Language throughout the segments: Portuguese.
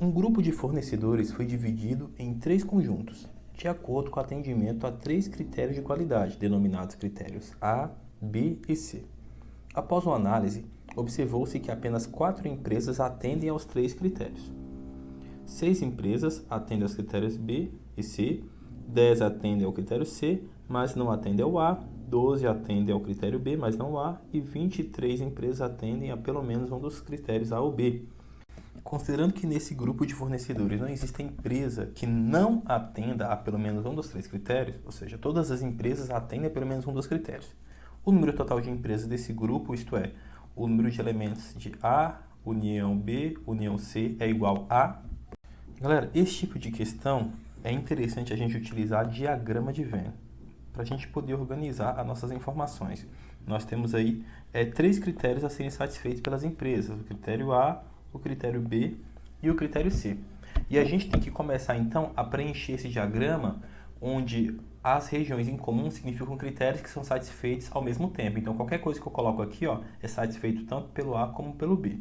Um grupo de fornecedores foi dividido em 3 conjuntos, de acordo com o atendimento a 3 critérios de qualidade, denominados critérios A, B e C. Após uma análise, observou-se que apenas 4 empresas atendem aos 3 critérios. 6 empresas atendem aos critérios B e C, 10 atendem ao critério C, mas não atendem ao A, 12 atendem ao critério B, mas não ao A, e 23 empresas atendem a pelo menos um dos critérios A ou B. Considerando que nesse grupo de fornecedores não existe empresa que não atenda a pelo menos um dos 3 critérios, ou seja, todas as empresas atendem a pelo menos um dos critérios. O número total de empresas desse grupo, isto é, o número de elementos de A, união B, união C é igual a... Galera, esse tipo de questão é interessante a gente utilizar diagrama de Venn, para a gente poder organizar as nossas informações. Nós temos aí 3 critérios a serem satisfeitos pelas empresas, o critério A, o critério B e o critério C. E a gente tem que começar então a preencher esse diagrama onde as regiões em comum significam critérios que são satisfeitos ao mesmo tempo. Então qualquer coisa que eu coloco aqui é satisfeito tanto pelo A como pelo B.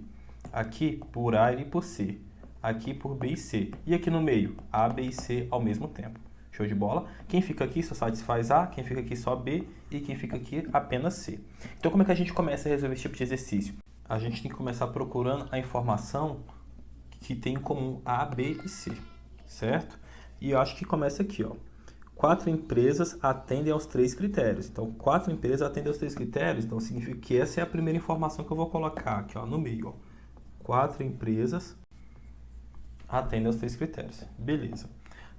Aqui por A e por C. Aqui por B e C. E aqui no meio, A, B e C ao mesmo tempo. Show de bola? Quem fica aqui só satisfaz A, quem fica aqui só B e quem fica aqui apenas C. Então como é que a gente começa a resolver esse tipo de exercício? A gente tem que começar procurando a informação que tem em comum A, B e C, certo? E eu acho que começa aqui, ó. 4 empresas atendem aos 3 critérios. Então, 4 empresas atendem aos 3 critérios, então significa que essa é a primeira informação que eu vou colocar aqui, ó, no meio, ó. 4 empresas atendem aos 3 critérios. Beleza.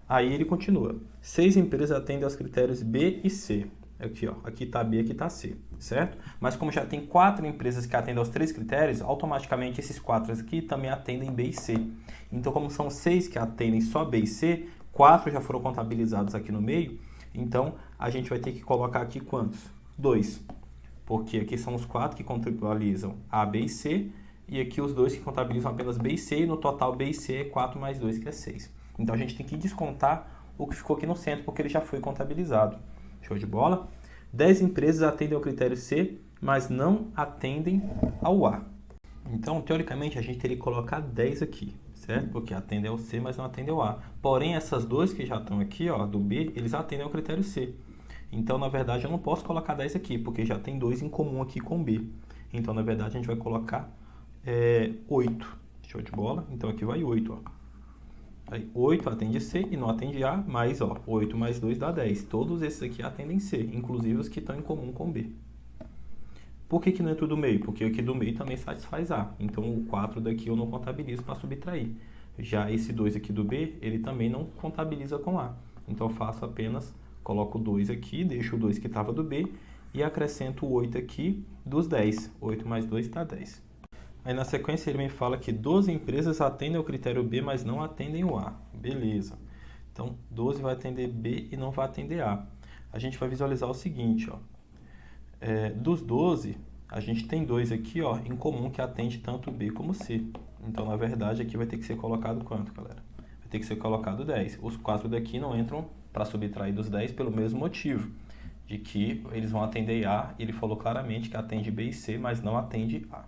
Aí ele continua. 6 empresas atendem aos critérios B e C. Aqui, ó, aqui está B, aqui está C, certo? Mas como já tem 4 empresas que atendem aos 3 critérios, automaticamente esses 4 aqui também atendem B e C. Então, como são 6 que atendem só B e C, 4 já foram contabilizados aqui no meio, então a gente vai ter que colocar aqui quantos? 2, porque aqui são os 4 que contabilizam A, B e C, e aqui os 2 que contabilizam apenas B e C, e no total B e C é 4 mais 2, que é 6. Então a gente tem que descontar o que ficou aqui no centro, porque ele já foi contabilizado. Show de bola? 10 empresas atendem ao critério C, mas não atendem ao A. Então, teoricamente, a gente teria que colocar 10 aqui, certo? Porque atendem ao C, mas não atendem ao A. Porém, essas duas que já estão aqui, ó, do B, eles atendem ao critério C. Então, na verdade, eu não posso colocar 10 aqui, porque já tem 2 em comum aqui com B. Então, na verdade, a gente vai colocar 8. Show de bola? Então, aqui vai 8, ó. Aí, 8 atende C e não atende A, mas ó, 8 mais 2 dá 10. Todos esses aqui atendem C, inclusive os que estão em comum com B. Por que não entra o do meio? Porque aqui do meio também satisfaz A. Então o 4 daqui eu não contabilizo para subtrair. Já esse 2 aqui do B, ele também não contabiliza com A. Então eu faço apenas, coloco o 2 aqui, deixo o 2 que estava do B e acrescento o 8 aqui dos 10. 8 mais 2 dá 10. Aí na sequência ele me fala que 12 empresas atendem ao critério B, mas não atendem o A. Beleza. Então 12 vai atender B e não vai atender A. A gente vai visualizar o seguinte, ó. Dos 12, a gente tem 2 aqui, ó, em comum que atende tanto B como C. Então na verdade aqui vai ter que ser colocado quanto, galera? Vai ter que ser colocado 10. Os 4 daqui não entram para subtrair dos 10 pelo mesmo motivo. De que eles vão atender A, ele falou claramente que atende B e C, mas não atende A.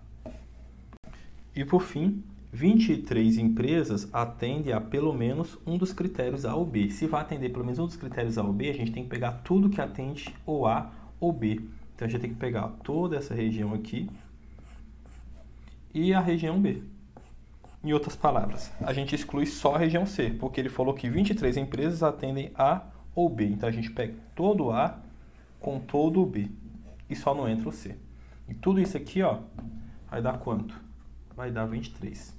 E por fim, 23 empresas atendem a pelo menos um dos critérios A ou B. Se vai atender pelo menos um dos critérios A ou B, a gente tem que pegar tudo que atende ou A ou B. Então a gente tem que pegar toda essa região aqui e a região B. Em outras palavras, a gente exclui só a região C, porque ele falou que 23 empresas atendem A ou B. Então a gente pega todo o A com todo o B e só não entra o C. E tudo isso aqui, ó, vai dar quanto? Vai dar 23.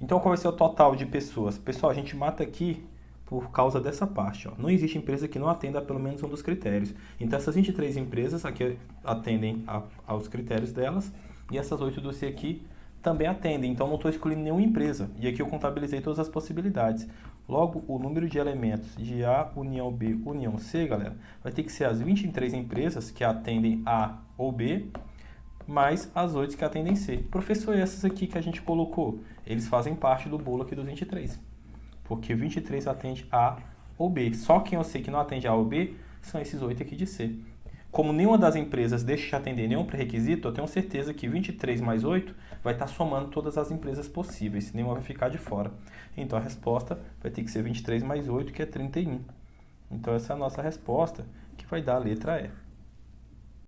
Então, qual vai ser o total de pessoas? Pessoal, a gente mata aqui por causa dessa parte, ó. Não existe empresa que não atenda a pelo menos um dos critérios. Então, essas 23 empresas aqui atendem aos critérios delas e essas 8 do C aqui também atendem. Então, não estou escolhendo nenhuma empresa. E aqui eu contabilizei todas as possibilidades. Logo, o número de elementos de A, união B, união C, galera, vai ter que ser as 23 empresas que atendem A ou B, mais as 8 que atendem C. Professor, essas aqui que a gente colocou, eles fazem parte do bolo aqui dos 23. Porque 23 atende A ou B. Só quem eu sei que não atende A ou B são esses 8 aqui de C. Como nenhuma das empresas deixa de atender nenhum pré-requisito, eu tenho certeza que 23 mais 8 vai estar somando todas as empresas possíveis, nenhuma vai ficar de fora. Então a resposta vai ter que ser 23 mais 8, que é 31. Então essa é a nossa resposta, que vai dar a letra E.